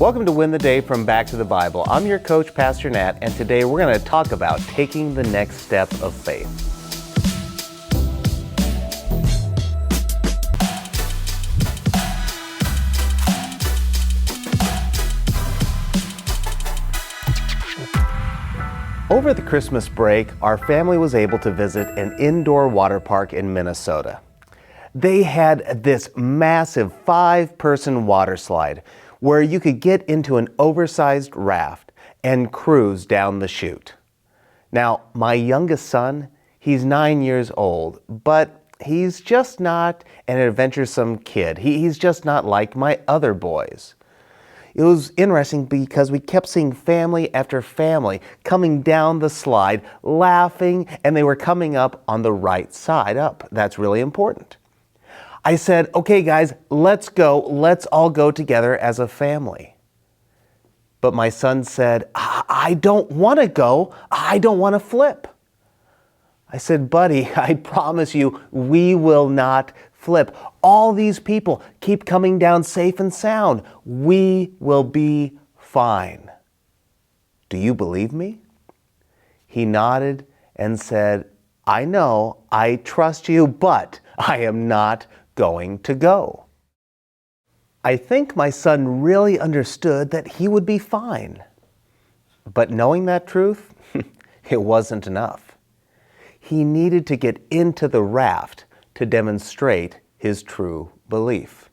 Welcome to Win the Day from Back to the Bible. I'm your coach, Pastor Nat, and today we're going to talk about taking the next step of faith. Over the Christmas break, our family was able to visit an indoor water park in Minnesota. They had this massive 5-person water slide where you could get into an oversized raft and cruise down the chute. Now, my youngest son, he's 9 years old, but he's just not an adventuresome kid. He's just not like my other boys. It was interesting because we kept seeing family after family coming down the slide, laughing, and they were coming up on the right side up. That's really important. I said, okay guys, let's go. Let's all go together as a family. But my son said, I don't want to go. I don't want to flip. I said, buddy, I promise you, we will not flip. All these people keep coming down safe and sound. We will be fine. Do you believe me? He nodded and said, I know, I trust you, but I am not going to go. I think my son really understood that he would be fine. But knowing that truth, it wasn't enough. He needed to get into the raft to demonstrate his true belief.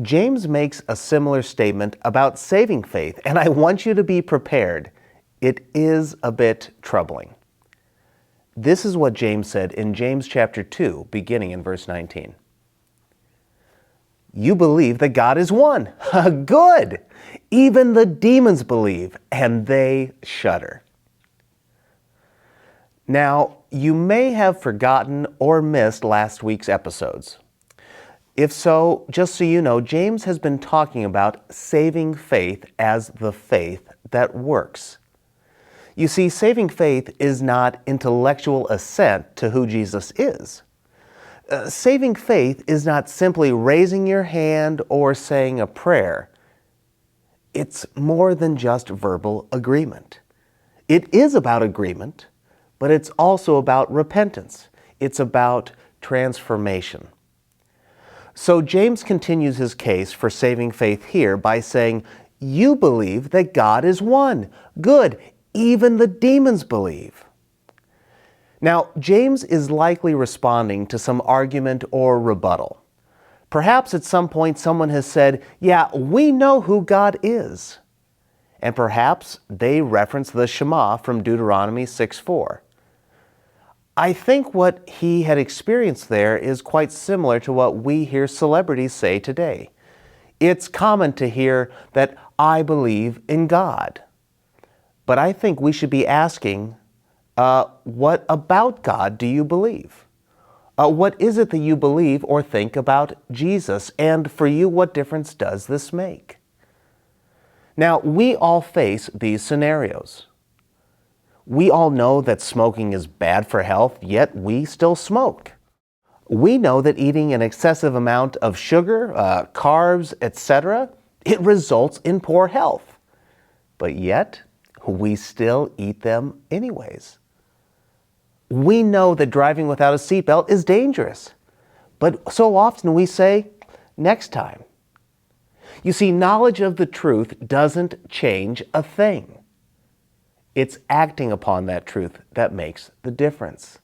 James makes a similar statement about saving faith, and I want you to be prepared. It is a bit troubling. This is what James said in James chapter 2, beginning in verse 19. You believe that God is one. Good! Even the demons believe, and they shudder. Now, you may have forgotten or missed last week's episodes. If so, just so you know, James has been talking about saving faith as the faith that works. You see, saving faith is not intellectual assent to who Jesus is. Saving faith is not simply raising your hand or saying a prayer. It's more than just verbal agreement. It is about agreement, but it's also about repentance. It's about transformation. So James continues his case for saving faith here by saying, you believe that God is one. Good. Even the demons believe. Now, James is likely responding to some argument or rebuttal. Perhaps at some point someone has said, yeah, we know who God is. And perhaps they reference the Shema from Deuteronomy 6:4. I think what he had experienced there is quite similar to what we hear celebrities say today. It's common to hear that I believe in God. But I think we should be asking, what about God do you believe? What is it that you believe or think about Jesus? And for you, what difference does this make? Now, we all face these scenarios. We all know that smoking is bad for health, yet we still smoke. We know that eating an excessive amount of sugar, carbs, etc., it results in poor health. But yet, we still eat them anyways. We know that driving without a seatbelt is dangerous, but so often we say, next time. You see, knowledge of the truth doesn't change a thing. It's acting upon that truth that makes the difference.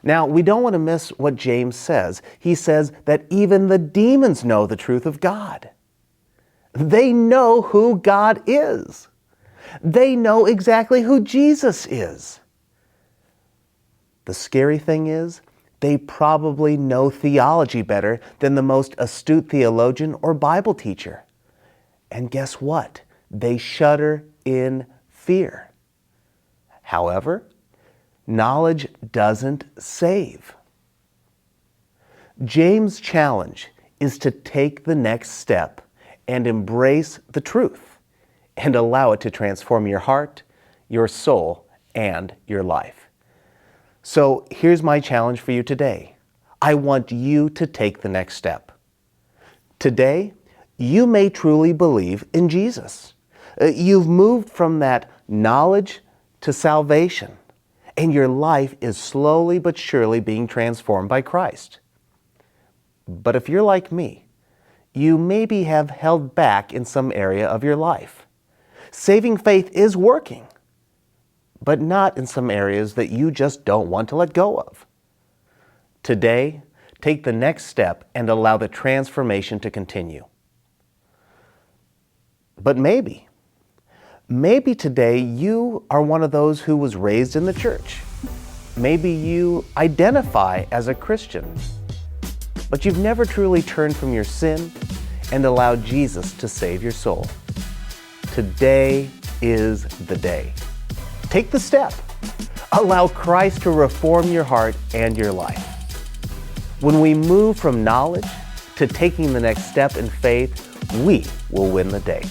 Now, we don't want to miss what James says. He says that even the demons know the truth of God. They know who God is. They know exactly who Jesus is. The scary thing is, they probably know theology better than the most astute theologian or Bible teacher. And guess what? They shudder in fear. However, knowledge doesn't save. James' challenge is to take the next step and embrace the truth and allow it to transform your heart, your soul, and your life. So here's my challenge for you today. I want you to take the next step. Today, You may truly believe in Jesus. You've moved from that knowledge to salvation, and your life is slowly but surely being transformed by Christ. But if you're like me, you maybe have held back in some area of your life. Saving faith is working, but not in some areas that you just don't want to let go of. Today, take the next step and allow the transformation to continue. But maybe today you are one of those who was raised in the church. Maybe you identify as a Christian, but you've never truly turned from your sin and allowed Jesus to save your soul. Today is the day. Take the step. Allow Christ to reform your heart and your life. When we move from knowledge to taking the next step in faith, we will win the day.